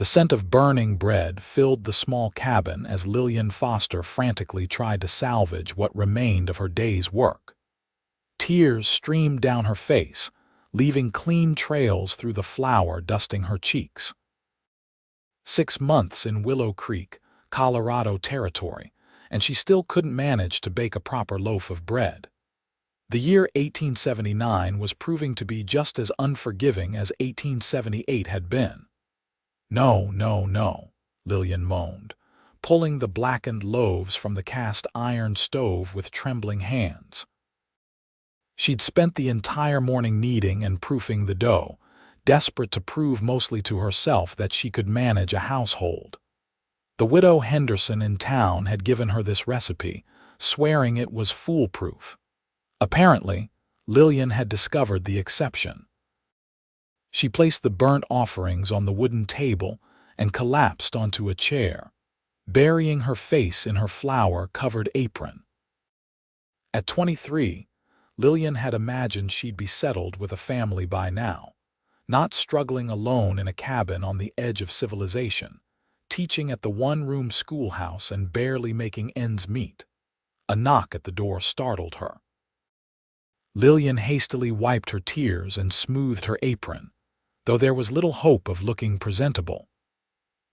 The scent of burning bread filled the small cabin as Lillian Foster frantically tried to salvage what remained of her day's work. Tears streamed down her face, leaving clean trails through the flour dusting her cheeks. 6 months in Willow Creek, Colorado territory, and she still couldn't manage to bake a proper loaf of bread. The year 1879 was proving to be just as unforgiving as 1878 had been. No, no, no, Lillian moaned, pulling the blackened loaves from the cast-iron stove with trembling hands. She'd spent the entire morning kneading and proofing the dough, desperate to prove mostly to herself that she could manage a household. The widow Henderson in town had given her this recipe, swearing it was foolproof. Apparently, Lillian had discovered the exception. She placed the burnt offerings on the wooden table and collapsed onto a chair, burying her face in her flour-covered apron. At 23, Lillian had imagined she'd be settled with a family by now, not struggling alone in a cabin on the edge of civilization, teaching at the one-room schoolhouse and barely making ends meet. A knock at the door startled her. Lillian hastily wiped her tears and smoothed her apron, though there was little hope of looking presentable.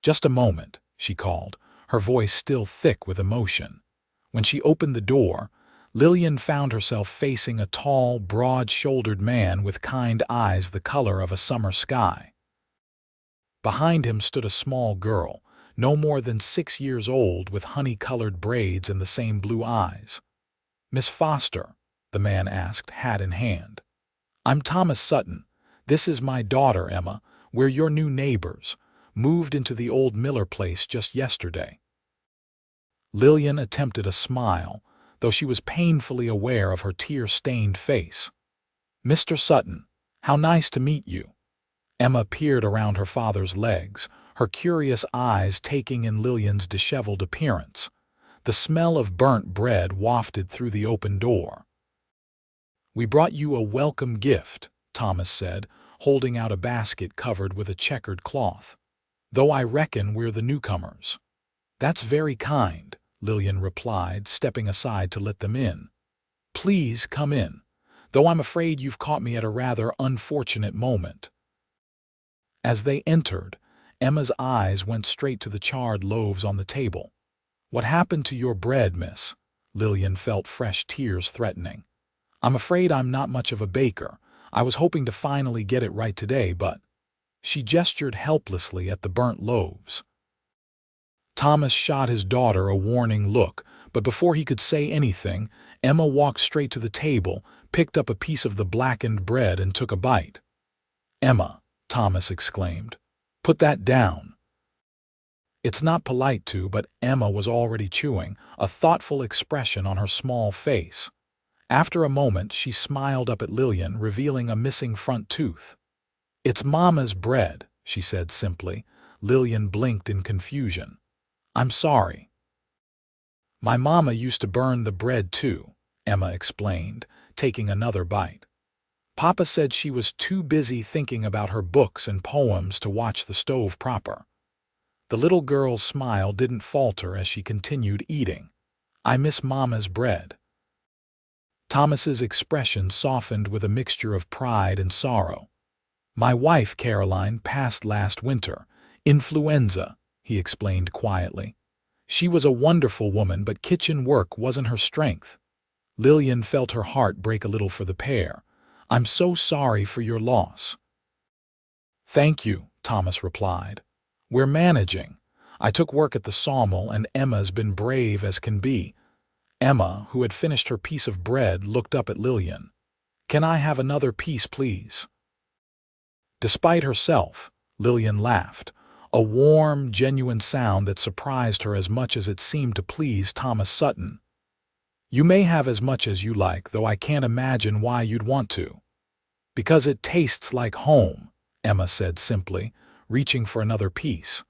"Just a moment," she called, her voice still thick with emotion. When she opened the door, Lillian found herself facing a tall, broad-shouldered man with kind eyes the color of a summer sky. Behind him stood a small girl, no more than 6 years old, with honey-colored braids and the same blue eyes. "Miss Foster?" the man asked, hat in hand. "I'm Thomas Sutton. This is my daughter, Emma. We're your new neighbors. Moved into the old Miller place just yesterday." Lillian attempted a smile, though she was painfully aware of her tear-stained face. "Mr. Sutton, how nice to meet you." Emma peered around her father's legs, her curious eyes taking in Lillian's disheveled appearance. The smell of burnt bread wafted through the open door. "We brought you a welcome gift," Thomas said, holding out a basket covered with a checkered cloth. "Though I reckon we're the newcomers." "That's very kind," Lillian replied, stepping aside to let them in. "Please come in, though I'm afraid you've caught me at a rather unfortunate moment." As they entered, Emma's eyes went straight to the charred loaves on the table. "What happened to your bread, miss?" Lillian felt fresh tears threatening. "I'm afraid I'm not much of a baker. I was hoping to finally get it right today, but—" She gestured helplessly at the burnt loaves. Thomas shot his daughter a warning look, but before he could say anything, Emma walked straight to the table, picked up a piece of the blackened bread and took a bite. "Emma," Thomas exclaimed, "put that down." It's not polite to, but Emma was already chewing, a thoughtful expression on her small face. After a moment, she smiled up at Lillian, revealing a missing front tooth. "It's Mama's bread," she said simply. Lillian blinked in confusion. "I'm sorry." "My mama used to burn the bread too," Emma explained, taking another bite. "Papa said she was too busy thinking about her books and poems to watch the stove proper." The little girl's smile didn't falter as she continued eating. "I miss Mama's bread." Thomas's expression softened with a mixture of pride and sorrow. "My wife, Caroline, passed last winter. Influenza," he explained quietly. "She was a wonderful woman, but kitchen work wasn't her strength." Lillian felt her heart break a little for the pair. "I'm so sorry for your loss." "Thank you," Thomas replied. "We're managing. I took work at the sawmill, and Emma's been brave as can be." Emma, who had finished her piece of bread, looked up at Lillian. "Can I have another piece, please?" Despite herself, Lillian laughed, a warm, genuine sound that surprised her as much as it seemed to please Thomas Sutton. "You may have as much as you like, though I can't imagine why you'd want to." "Because it tastes like home," Emma said simply, reaching for another piece.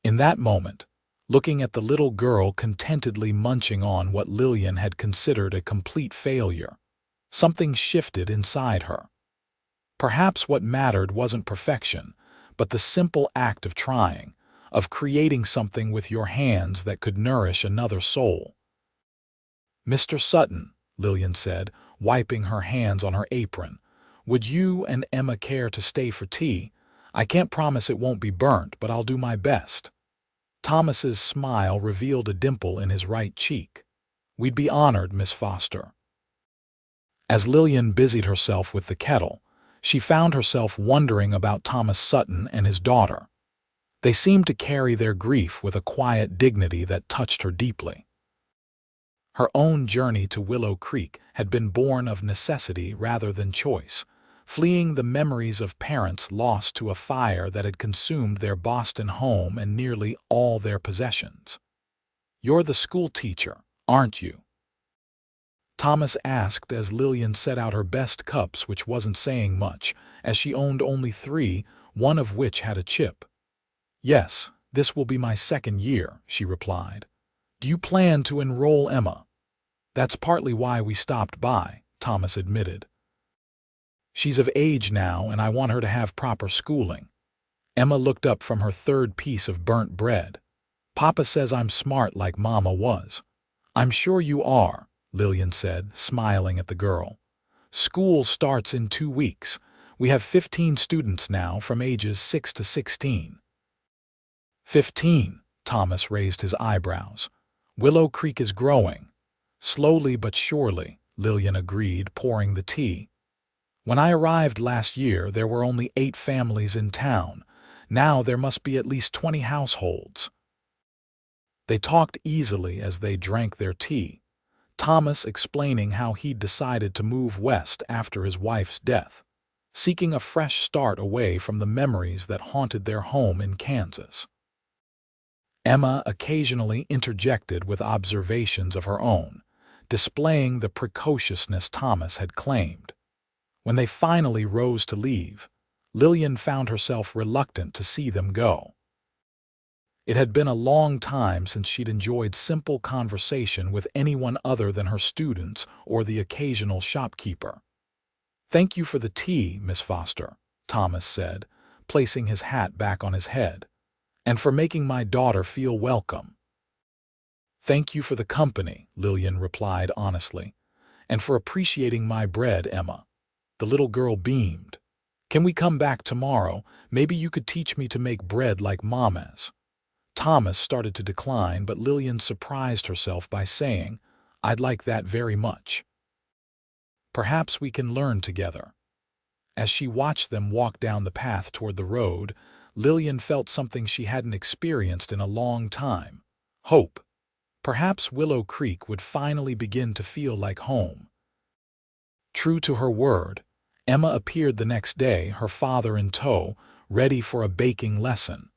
In that moment, looking at the little girl contentedly munching on what Lillian had considered a complete failure, something shifted inside her. Perhaps what mattered wasn't perfection, but the simple act of trying, of creating something with your hands that could nourish another soul. "Mr. Sutton," Lillian said, wiping her hands on her apron, "would you and Emma care to stay for tea? I can't promise it won't be burnt, but I'll do my best." Thomas's smile revealed a dimple in his right cheek. "We'd be honored, Miss Foster." As Lillian busied herself with the kettle, she found herself wondering about Thomas Sutton and his daughter. They seemed to carry their grief with a quiet dignity that touched her deeply. Her own journey to Willow Creek had been born of necessity rather than choice, fleeing the memories of parents lost to a fire that had consumed their Boston home and nearly all their possessions. "You're the school teacher, aren't you?" Thomas asked as Lillian set out her best cups, which wasn't saying much, as she owned only 3, one of which had a chip. "Yes, this will be my 2nd year," she replied. "Do you plan to enroll Emma?" "That's partly why we stopped by," Thomas admitted. "She's of age now, and I want her to have proper schooling." Emma looked up from her 3rd piece of burnt bread. "Papa says I'm smart like Mama was." "I'm sure you are," Lillian said, smiling at the girl. "School starts in 2 weeks. We have 15 students now from ages 6 to 16. 15, Thomas raised his eyebrows. "Willow Creek is growing." "Slowly but surely," Lillian agreed, pouring the tea. "When I arrived last year, there were only 8 families in town. Now there must be at least 20 households." They talked easily as they drank their tea, Thomas explaining how he'd decided to move west after his wife's death, seeking a fresh start away from the memories that haunted their home in Kansas. Emma occasionally interjected with observations of her own, displaying the precociousness Thomas had claimed. When they finally rose to leave, Lillian found herself reluctant to see them go. It had been a long time since she'd enjoyed simple conversation with anyone other than her students or the occasional shopkeeper. "Thank you for the tea, Miss Foster," Thomas said, placing his hat back on his head, "and for making my daughter feel welcome." "Thank you for the company," Lillian replied honestly, "and for appreciating my bread, Emma." The little girl beamed. "Can we come back tomorrow? Maybe you could teach me to make bread like Mama's." Thomas started to decline, but Lillian surprised herself by saying, "I'd like that very much. Perhaps we can learn together." As she watched them walk down the path toward the road, Lillian felt something she hadn't experienced in a long time: hope. Perhaps Willow Creek would finally begin to feel like home. True to her word, Emma appeared the next day, her father in tow, ready for a baking lesson.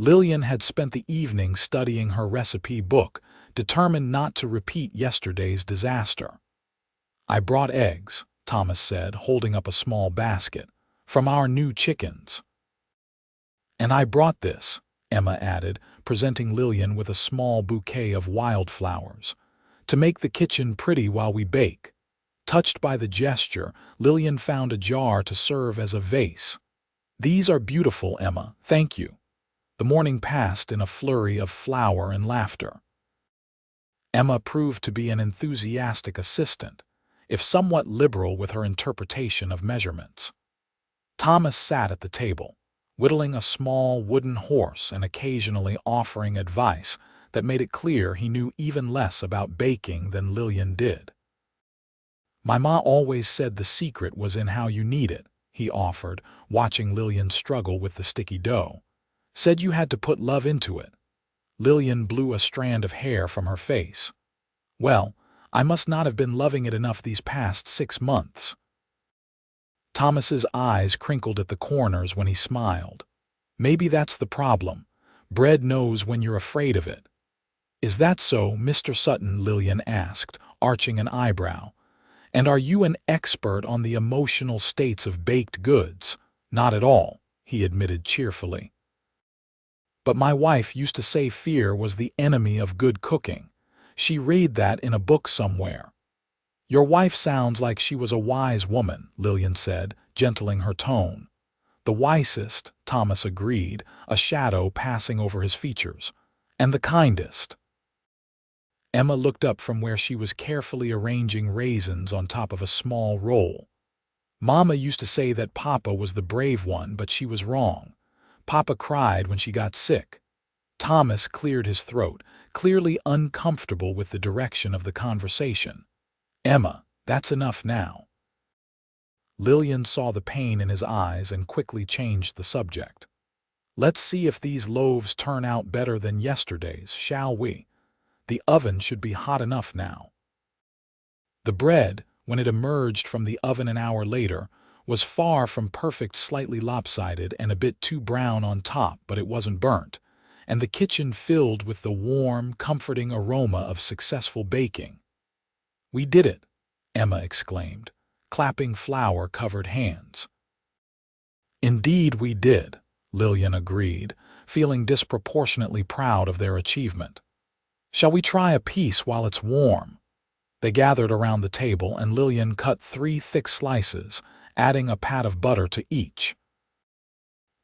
Lillian had spent the evening studying her recipe book, determined not to repeat yesterday's disaster. "I brought eggs," Thomas said, holding up a small basket, "from our new chickens." "And I brought this," Emma added, presenting Lillian with a small bouquet of wildflowers, "to make the kitchen pretty while we bake." Touched by the gesture, Lillian found a jar to serve as a vase. "These are beautiful, Emma, thank you." The morning passed in a flurry of flour and laughter. Emma proved to be an enthusiastic assistant, if somewhat liberal with her interpretation of measurements. Thomas sat at the table, whittling a small wooden horse and occasionally offering advice that made it clear he knew even less about baking than Lillian did. "My ma always said the secret was in how you knead it," he offered, watching Lillian struggle with the sticky dough. "Said you had to put love into it." Lillian blew a strand of hair from her face. "Well, I must not have been loving it enough these past 6 months." Thomas's eyes crinkled at the corners when he smiled. "Maybe that's the problem. Bread knows when you're afraid of it." "Is that so, Mr. Sutton?" Lillian asked, arching an eyebrow. "And are you an expert on the emotional states of baked goods?" "Not at all," he admitted cheerfully. "But my wife used to say fear was the enemy of good cooking. She read that in a book somewhere." "Your wife sounds like she was a wise woman," Lillian said, gentling her tone. The wisest, Thomas agreed, a shadow passing over his features. And the kindest. Emma looked up from where she was carefully arranging raisins on top of a small roll. Mama used to say that Papa was the brave one, but she was wrong. Papa cried when she got sick. Thomas cleared his throat, clearly uncomfortable with the direction of the conversation. Emma, that's enough now. Lillian saw the pain in his eyes and quickly changed the subject. Let's see if these loaves turn out better than yesterday's, shall we? The oven should be hot enough now. The bread, when it emerged from the oven an hour later, was far from perfect, slightly lopsided and a bit too brown on top, but it wasn't burnt, and the kitchen filled with the warm, comforting aroma of successful baking. We did it, Emma exclaimed, clapping flour-covered hands. Indeed we did, Lillian agreed, feeling disproportionately proud of their achievement. Shall we try a piece while it's warm? They gathered around the table and Lillian cut 3 thick slices, adding a pat of butter to each.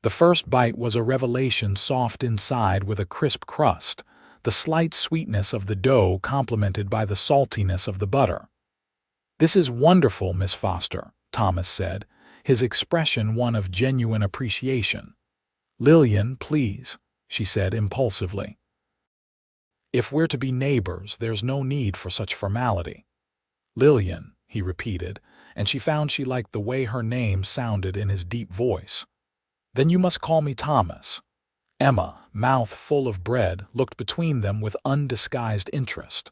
The first bite was a revelation, soft inside with a crisp crust, the slight sweetness of the dough complemented by the saltiness of the butter. This is wonderful, Miss Foster, Thomas said, his expression one of genuine appreciation. Lillian, please, she said impulsively. If we're to be neighbors, there's no need for such formality. Lillian, he repeated, and she found she liked the way her name sounded in his deep voice. Then you must call me Thomas. Emma, mouth full of bread, looked between them with undisguised interest.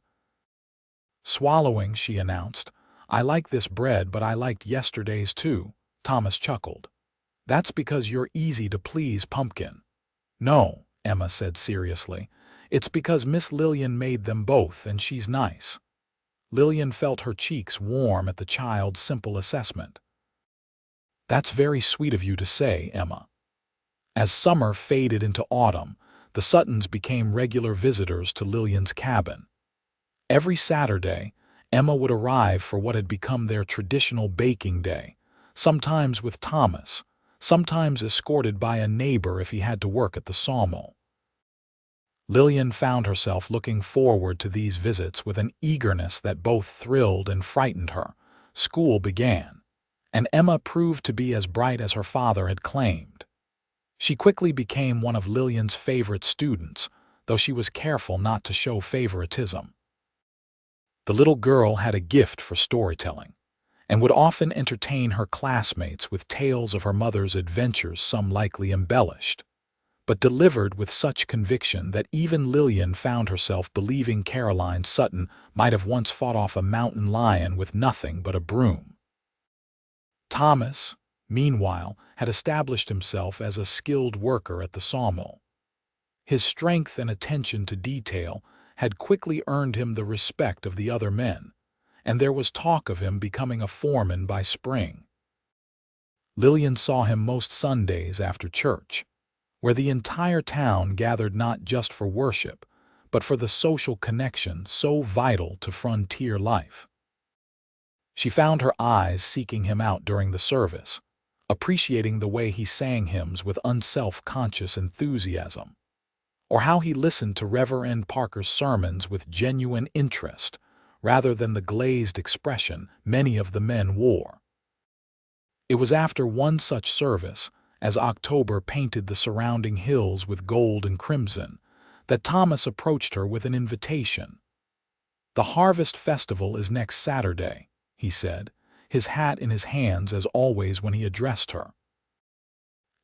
Swallowing, she announced, I like this bread, but I liked yesterday's too. Thomas chuckled. That's because you're easy to please, Pumpkin. No, Emma said seriously. It's because Miss Lillian made them both, and she's nice. Lillian felt her cheeks warm at the child's simple assessment. That's very sweet of you to say, Emma. As summer faded into autumn, the Suttons became regular visitors to Lillian's cabin. Every Saturday, Emma would arrive for what had become their traditional baking day, sometimes with Thomas, sometimes escorted by a neighbor if he had to work at the sawmill. Lillian found herself looking forward to these visits with an eagerness that both thrilled and frightened her. School began, and Emma proved to be as bright as her father had claimed. She quickly became one of Lillian's favorite students, though she was careful not to show favoritism. The little girl had a gift for storytelling, and would often entertain her classmates with tales of her mother's adventures, some likely embellished, but delivered with such conviction that even Lillian found herself believing Caroline Sutton might have once fought off a mountain lion with nothing but a broom. Thomas, meanwhile, had established himself as a skilled worker at the sawmill. His strength and attention to detail had quickly earned him the respect of the other men, and there was talk of him becoming a foreman by spring. Lillian saw him most Sundays after church, where the entire town gathered not just for worship, but for the social connection so vital to frontier life. She found her eyes seeking him out during the service, appreciating the way he sang hymns with unself-conscious enthusiasm, or how he listened to Reverend Parker's sermons with genuine interest, rather than the glazed expression many of the men wore. It was after one such service, as October painted the surrounding hills with gold and crimson, that Thomas approached her with an invitation. "The Harvest Festival is next Saturday," he said, his hat in his hands as always when he addressed her.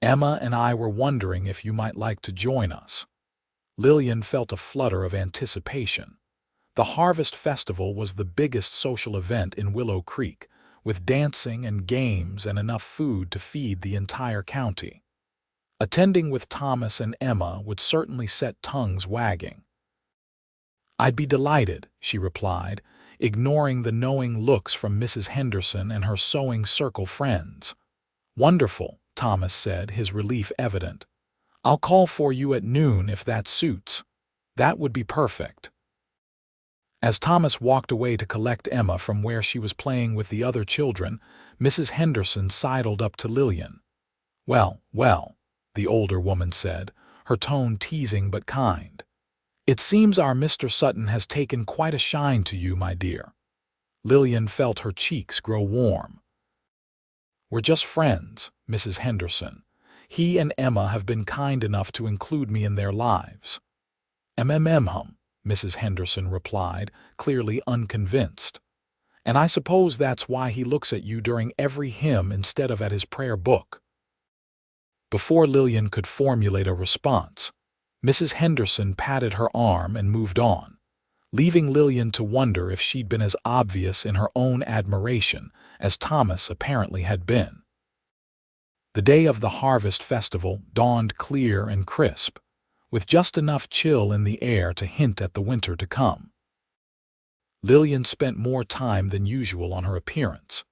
"Emma and I were wondering if you might like to join us." Lillian felt a flutter of anticipation. The Harvest Festival was the biggest social event in Willow Creek, with dancing and games and enough food to feed the entire county. Attending with Thomas and Emma would certainly set tongues wagging. "I'd be delighted," she replied, ignoring the knowing looks from Mrs. Henderson and her sewing circle friends. "Wonderful," Thomas said, his relief evident. "I'll call for you at noon if that suits." "That would be perfect." As Thomas walked away to collect Emma from where she was playing with the other children, Mrs. Henderson sidled up to Lillian. "Well, well," the older woman said, her tone teasing but kind. "It seems our Mr. Sutton has taken quite a shine to you, my dear." Lillian felt her cheeks grow warm. "We're just friends, Mrs. Henderson. He and Emma have been kind enough to include me in their lives." "Hum," Mrs. Henderson replied, clearly unconvinced. "And I suppose that's why he looks at you during every hymn instead of at his prayer book." Before Lillian could formulate a response, Mrs. Henderson patted her arm and moved on, leaving Lillian to wonder if she'd been as obvious in her own admiration as Thomas apparently had been. The day of the Harvest Festival dawned clear and crisp, with just enough chill in the air to hint at the winter to come. Lillian spent more time than usual on her appearance,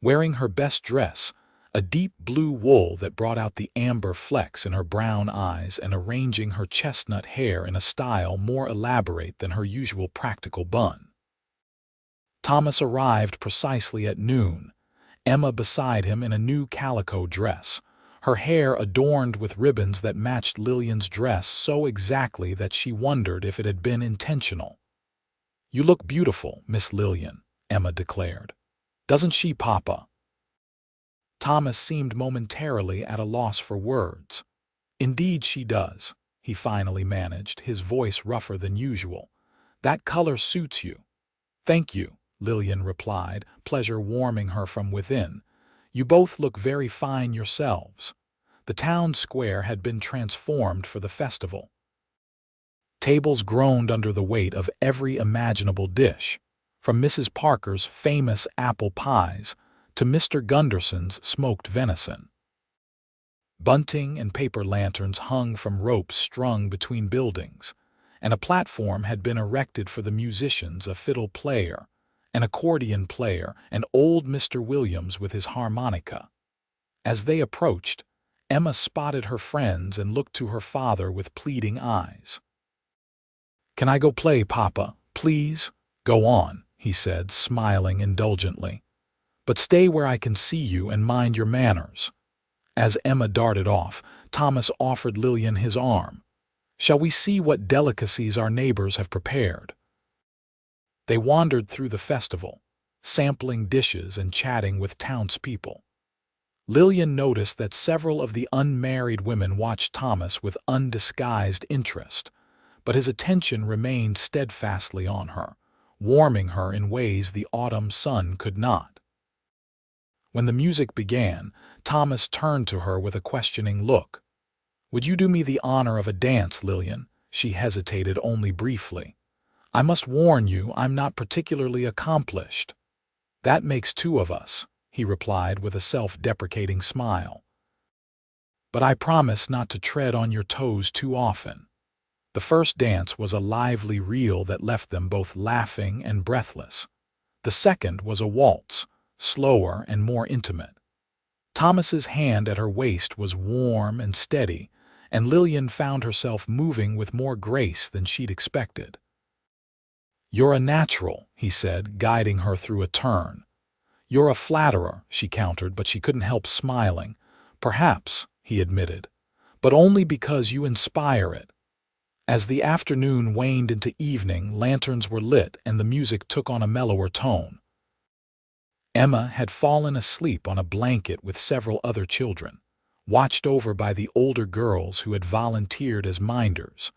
wearing her best dress, a deep blue wool that brought out the amber flecks in her brown eyes, and arranging her chestnut hair in a style more elaborate than her usual practical bun. Thomas arrived precisely at noon, Emma beside him in a new calico dress, her hair adorned with ribbons that matched Lillian's dress so exactly that she wondered if it had been intentional. "You look beautiful, Miss Lillian," Emma declared. "Doesn't she, Papa?" Thomas seemed momentarily at a loss for words. "Indeed she does," he finally managed, his voice rougher than usual. "That color suits you." "Thank you," Lillian replied, pleasure warming her from within. "You both look very fine yourselves." The town square had been transformed for the festival. Tables groaned under the weight of every imaginable dish, from Mrs. Parker's famous apple pies to Mr. Gunderson's smoked venison. Bunting and paper lanterns hung from ropes strung between buildings, and a platform had been erected for the musicians, a fiddle player, an accordion player, and old Mr. Williams with his harmonica. As they approached, Emma spotted her friends and looked to her father with pleading eyes. "Can I go play, Papa, please?" "Go on," he said, smiling indulgently. "But stay where I can see you and mind your manners." As Emma darted off, Thomas offered Lillian his arm. "Shall we see what delicacies our neighbors have prepared?" They wandered through the festival, sampling dishes and chatting with townspeople. Lillian noticed that several of the unmarried women watched Thomas with undisguised interest, but his attention remained steadfastly on her, warming her in ways the autumn sun could not. When the music began, Thomas turned to her with a questioning look. "Would you do me the honor of a dance, Lillian?" She hesitated only briefly. "I must warn you, I'm not particularly accomplished." "That makes two of us," he replied with a self-deprecating smile. "But I promise not to tread on your toes too often." The first dance was a lively reel that left them both laughing and breathless. The second was a waltz, slower and more intimate. Thomas's hand at her waist was warm and steady, and Lillian found herself moving with more grace than she'd expected. "You're a natural," he said, guiding her through a turn. "You're a flatterer," she countered, but she couldn't help smiling. "Perhaps," he admitted, "but only because you inspire it." As the afternoon waned into evening, lanterns were lit and the music took on a mellower tone. Emma had fallen asleep on a blanket with several other children, watched over by the older girls who had volunteered as minders.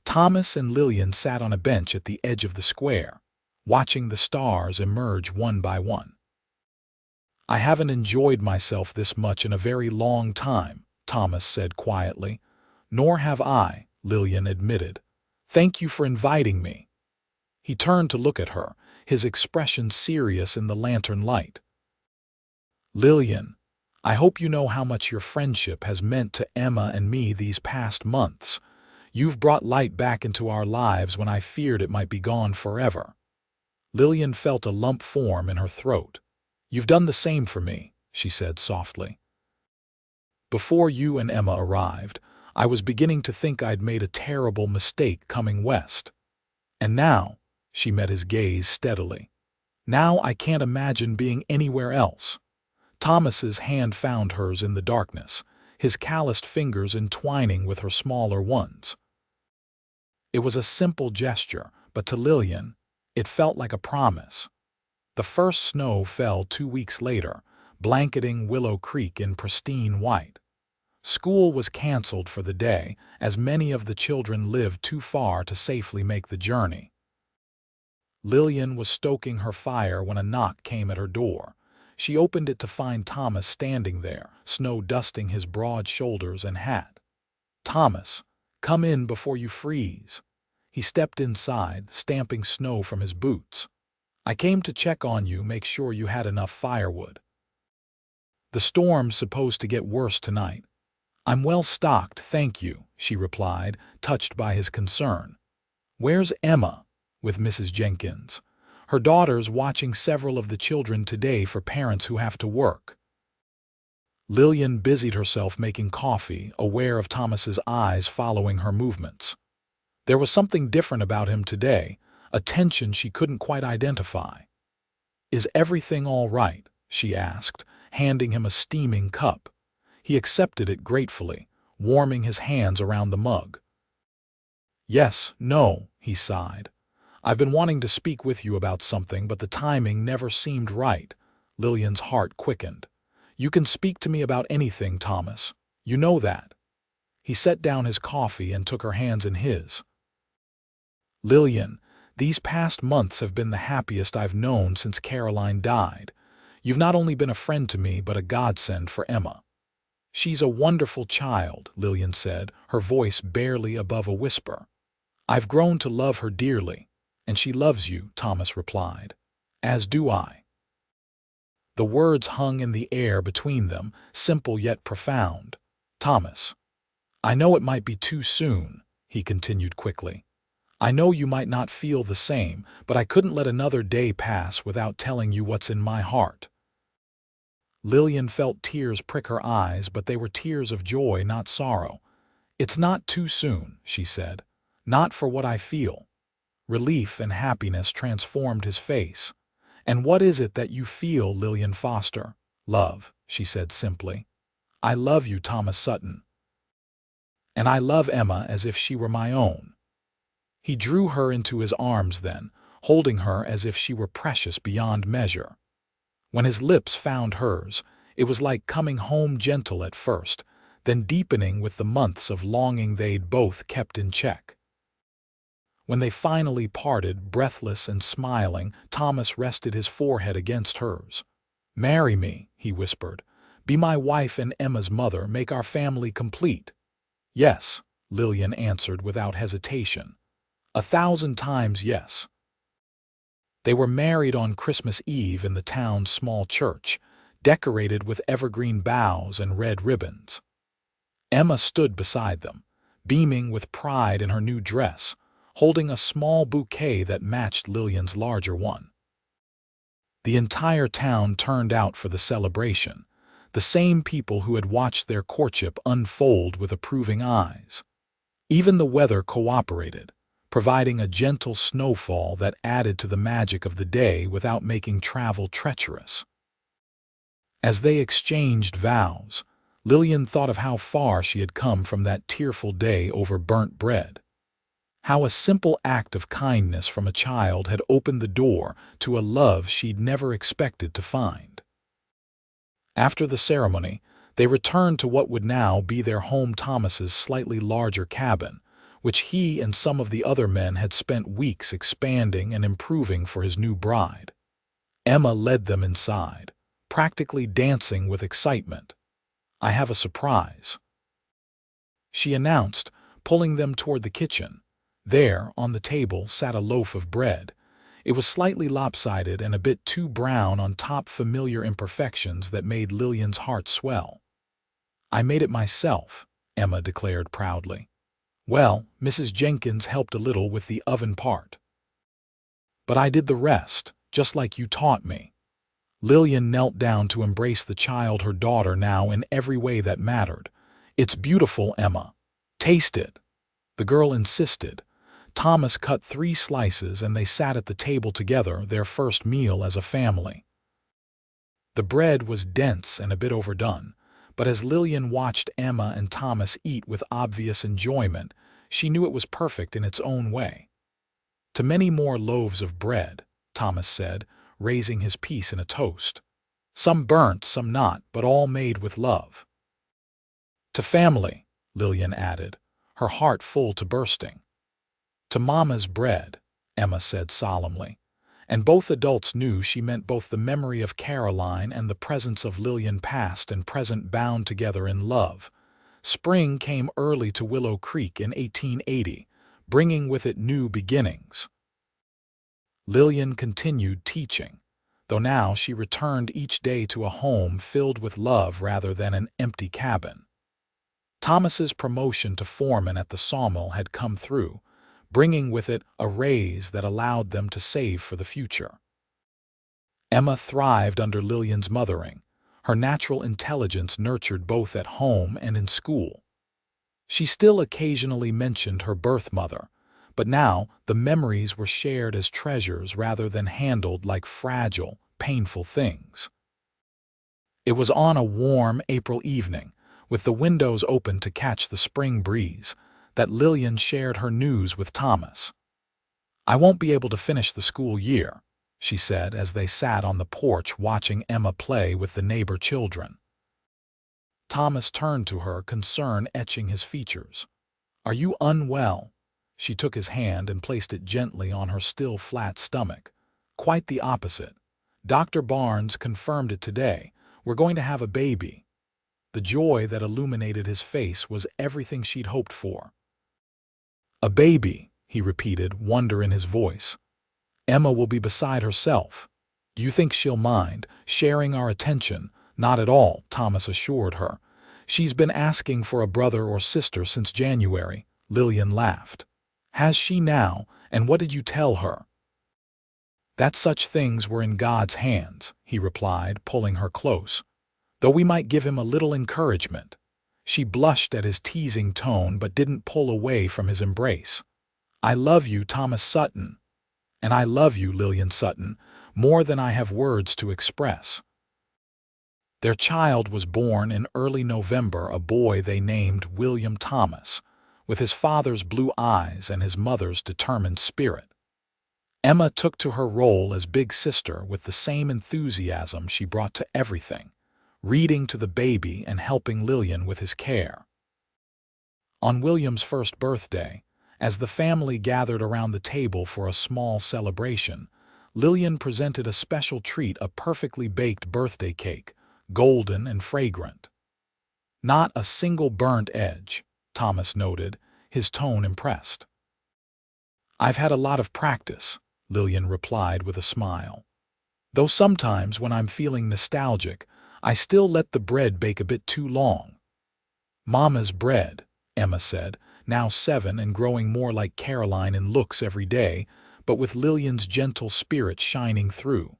Thomas and Lillian sat on a bench at the edge of the square, watching the stars emerge one by one. "I haven't enjoyed myself this much in a very long time," Thomas said quietly. "Nor have I," Lillian admitted. "Thank you for inviting me." He turned to look at her, his expression serious in the lantern light. "Lillian, I hope you know how much your friendship has meant to Emma and me these past months. You've brought light back into our lives when I feared it might be gone forever." Lillian felt a lump form in her throat. "You've done the same for me," she said softly. "Before you and Emma arrived, I was beginning to think I'd made a terrible mistake coming west. And now," she met his gaze steadily, "now I can't imagine being anywhere else." Thomas's hand found hers in the darkness, his calloused fingers entwining with her smaller ones. It was a simple gesture, but to Lillian, it felt like a promise. The first snow fell 2 weeks later, blanketing Willow Creek in pristine white. School was canceled for the day, as many of the children lived too far to safely make the journey. Lillian was stoking her fire when a knock came at her door. She opened it to find Thomas standing there, snow dusting his broad shoulders and hat. "Thomas, come in before you freeze." He stepped inside, stamping snow from his boots. "I came to check on you, make sure you had enough firewood. The storm's supposed to get worse tonight." "I'm well stocked, thank you," she replied, touched by his concern. "Where's Emma?" "With Mrs. Jenkins. Her daughter's watching several of the children today for parents who have to work." Lillian busied herself making coffee, aware of Thomas's eyes following her movements. There was something different about him today, a tension she couldn't quite identify. "Is everything all right?" she asked, handing him a steaming cup. He accepted it gratefully, warming his hands around the mug. "Yes, no," he sighed. "I've been wanting to speak with you about something, but the timing never seemed right." Lillian's heart quickened. "You can speak to me about anything, Thomas. You know that." He set down his coffee and took her hands in his. "Lillian, these past months have been the happiest I've known since Caroline died. You've not only been a friend to me, but a godsend for Emma." "She's a wonderful child," Lillian said, her voice barely above a whisper. "I've grown to love her dearly." "And she loves you," Thomas replied. "As do I." The words hung in the air between them, simple yet profound. "Thomas, I know it might be too soon," he continued quickly. "I know you might not feel the same, but I couldn't let another day pass without telling you what's in my heart." Lillian felt tears prick her eyes, but they were tears of joy, not sorrow. "It's not too soon," she said. "Not for what I feel." Relief and happiness transformed his face. "And what is it that you feel, Lillian Foster?" "Love," she said simply. "I love you, Thomas Sutton. And I love Emma as if she were my own." He drew her into his arms then, holding her as if she were precious beyond measure. When his lips found hers, it was like coming home, gentle at first, then deepening with the months of longing they'd both kept in check. When they finally parted, breathless and smiling, Thomas rested his forehead against hers. "Marry me," he whispered. "Be my wife and Emma's mother, make our family complete." "Yes," Lillian answered without hesitation. 1,000 times yes." They were married on Christmas Eve in the town's small church, decorated with evergreen boughs and red ribbons. Emma stood beside them, beaming with pride in her new dress, holding a small bouquet that matched Lillian's larger one. The entire town turned out for the celebration, the same people who had watched their courtship unfold with approving eyes. Even the weather cooperated, providing a gentle snowfall that added to the magic of the day without making travel treacherous. As they exchanged vows, Lillian thought of how far she had come from that tearful day over burnt bread. How a simple act of kindness from a child had opened the door to a love she'd never expected to find. After the ceremony, they returned to what would now be their home, Thomas's slightly larger cabin, which he and some of the other men had spent weeks expanding and improving for his new bride. Emma led them inside, practically dancing with excitement. "I have a surprise," she announced, pulling them toward the kitchen. There, on the table, sat a loaf of bread. It was slightly lopsided and a bit too brown on top, familiar imperfections that made Lillian's heart swell. "I made it myself," Emma declared proudly. "Well, Mrs. Jenkins helped a little with the oven part, but I did the rest, just like you taught me." Lillian knelt down to embrace the child, her daughter now, in every way that mattered. "It's beautiful, Emma. Taste it." The girl insisted. Thomas cut 3 slices and they sat at the table together, their first meal as a family. The bread was dense and a bit overdone, But as Lillian watched Emma and Thomas eat with obvious enjoyment, she knew it was perfect in its own way. "To many more loaves of bread," Thomas said, raising his piece in a toast. "Some burnt, some not, but all made with love." "To family," Lillian added, her heart full to bursting. "To Mama's bread," Emma said solemnly, and both adults knew she meant both the memory of Caroline and the presence of Lillian, past and present, bound together in love. Spring came early to Willow Creek in 1880, bringing with it new beginnings. Lillian continued teaching, though now she returned each day to a home filled with love rather than an empty cabin. Thomas's promotion to foreman at the sawmill had come through, bringing with it a raise that allowed them to save for the future. Emma thrived under Lillian's mothering, her natural intelligence nurtured both at home and in school. She still occasionally mentioned her birth mother, but now the memories were shared as treasures rather than handled like fragile, painful things. It was on a warm April evening, with the windows open to catch the spring breeze, that Lillian shared her news with Thomas. "I won't be able to finish the school year," she said as they sat on the porch watching Emma play with the neighbor children. Thomas turned to her, concern etching his features. "Are you unwell?" She took his hand and placed it gently on her still flat stomach. "Quite the opposite. Dr. Barnes confirmed it today. We're going to have a baby." The joy that illuminated his face was everything she'd hoped for. "A baby," he repeated, wonder in his voice. "Emma will be beside herself. Do you think she'll mind sharing our attention?" "Not at all," Thomas assured her. "She's been asking for a brother or sister since January." Lillian laughed. "Has she now? And what did you tell her?" "That such things were in God's hands," he replied, pulling her close. "Though we might give him a little encouragement." She blushed at his teasing tone but didn't pull away from his embrace. "I love you, Thomas Sutton." "And I love you, Lillian Sutton, more than I have words to express." Their child was born in early November, a boy they named William Thomas, with his father's blue eyes and his mother's determined spirit. Emma took to her role as big sister with the same enthusiasm she brought to everything, reading to the baby and helping Lillian with his care. On William's first birthday, as the family gathered around the table for a small celebration, Lillian presented a special treat, a perfectly baked birthday cake, golden and fragrant. "Not a single burnt edge," Thomas noted, his tone impressed. "I've had a lot of practice," Lillian replied with a smile. "Though sometimes when I'm feeling nostalgic, I still let the bread bake a bit too long." "Mama's bread," Emma said, now 7 and growing more like Caroline in looks every day, but with Lillian's gentle spirit shining through.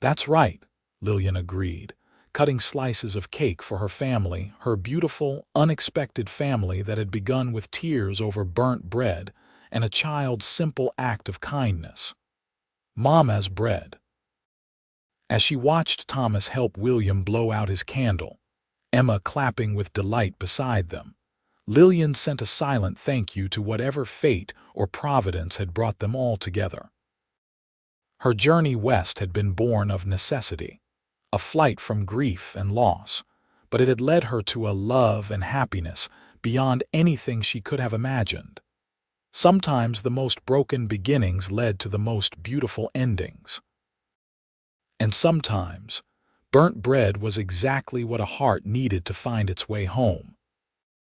"That's right," Lillian agreed, cutting slices of cake for her family, her beautiful, unexpected family that had begun with tears over burnt bread and a child's simple act of kindness. "Mama's bread." As she watched Thomas help William blow out his candle, Emma clapping with delight beside them, Lillian sent a silent thank you to whatever fate or providence had brought them all together. Her journey west had been born of necessity, a flight from grief and loss, but it had led her to a love and happiness beyond anything she could have imagined. Sometimes the most broken beginnings led to the most beautiful endings. And sometimes, burnt bread was exactly what a heart needed to find its way home.